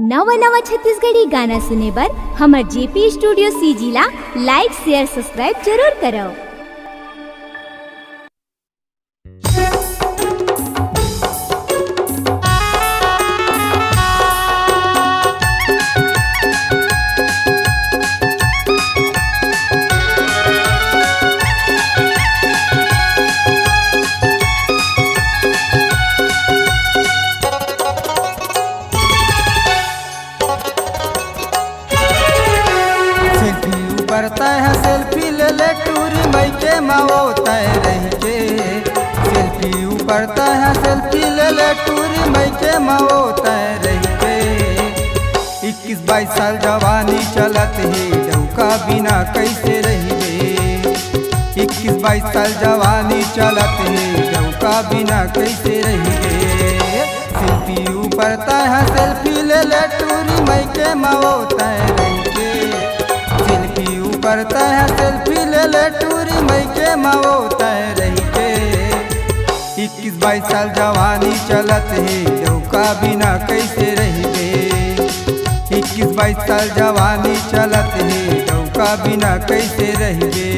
नवा नवा छत्तीसगढ़ी गाना सुने बर हमर जेपी स्टूडियो सीजी ला लाइक शेयर सब्सक्राइब जरूर करो। करता है सेल्फी ले ले टूरी मई के माओ तय रह के सेल्फी ऊपरता है सेल्फी ले ले टूरी मई के माओ तय रह के 21-22 साल जवानी चलत है डौका बिना कैसे रहिबे 21-22 साल जवानी चलत है डौका बिना कैसे रहिबे सेल्फी ऊपरता है सेल्फी ले ले टूरी मई के माओ तय रह के करता है सेल्फी ले ले टूरी मई के माओ तय रही के 21-22 साल जवानी चलत है डौका बिना कैसे रहिबे 21-22 साल जवानी चलत है डौका बिना कैसे रहिबे।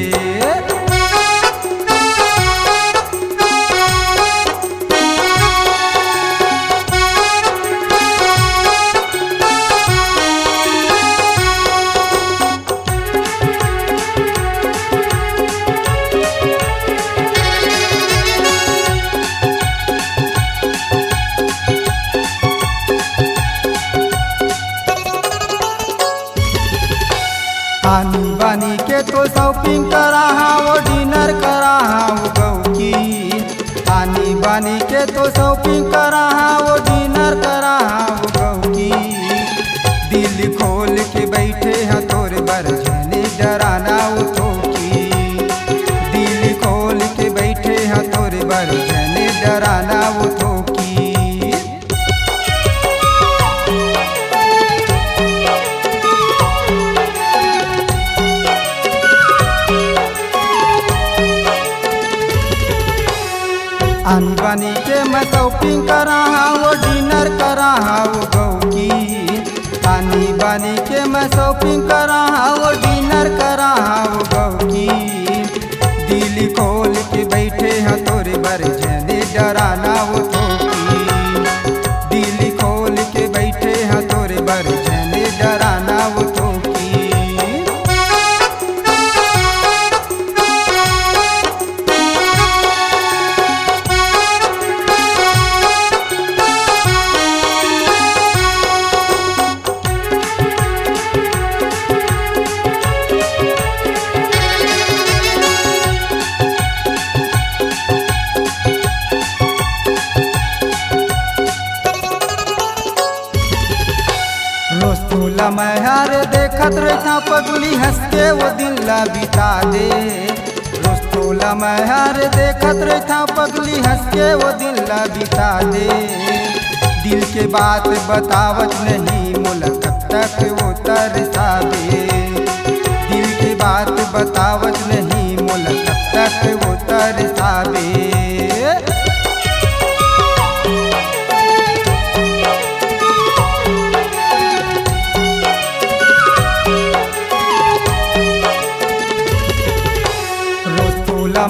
आनी बानी के तो शॉपिंग करा वो डिनर करा वो गौ की आनी बानी के तो शॉपिंग करा वो डिनर करा वो गौ की दिल खोल के बैठे हैं तोरे बरझने डराना वो ठोकी दिल खोल के बैठे हैं तोरे बरझने डराना वो ठोकी। आनी बानी के मैं शॉपिंग करा वो डिनर करा वो गौ की आनी बानी के मैं शॉपिंग करा वो डिनर करा वो गौ की दिल खोल के बैठे हैं तोरे बरझने डराना वो ठोकी दिल खोल के बैठे हैं तोरे बरझने डराना वो ठोकी। रोस्तोला मैं हार देखत रहता पगली हंस के वो दिन ला बिता दे रोस्तोला मैं हार देखत रहता पगली हंस के वो दिन ला बिता दे दिल के बात बतावत नहीं मुलाकात तक वो तरसावे दिल के बात बतावत नहीं मुलाकात तक वो तरसावे।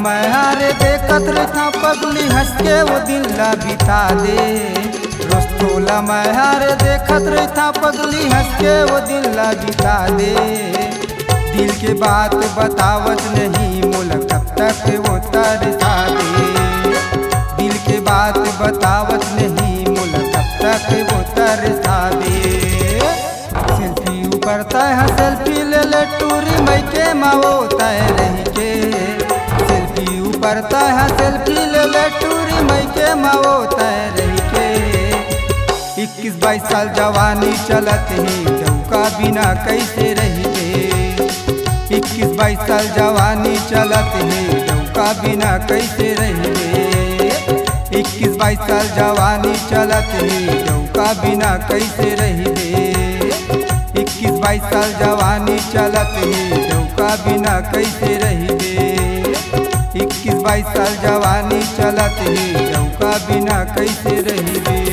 मैं हारे देखत रहता पगली हंस के वो दिन ला बिता दे रोस्तोला मैं हारे देखत रहता पगली हंस के वो दिन ला बिता दे दिल के बात बतावत नहीं मुलाकात तक वो तरसावे दिल के बात बतावत नहीं मुलाकात तक वो तरसावे। सेल्फी ऊपरता है सेल्फी ले ले टूरी मई के माओ तय रही के करता है सेल्फी ले ले टूरी मई के माओ तय रही के 21-22 साल जवानी चलत है डौका बिना कैसे रहिबे 21-22 साल जवानी चलत है डौका बिना कैसे रहिबे 21-22 साल जवानी चलत है डौका बिना कैसे रहिबे 21-22 साल जवानी चलत है डौका बिना कैसे रहिबे 21-22 साल जवानी चलत है डौका बिना कैसे रहिबे।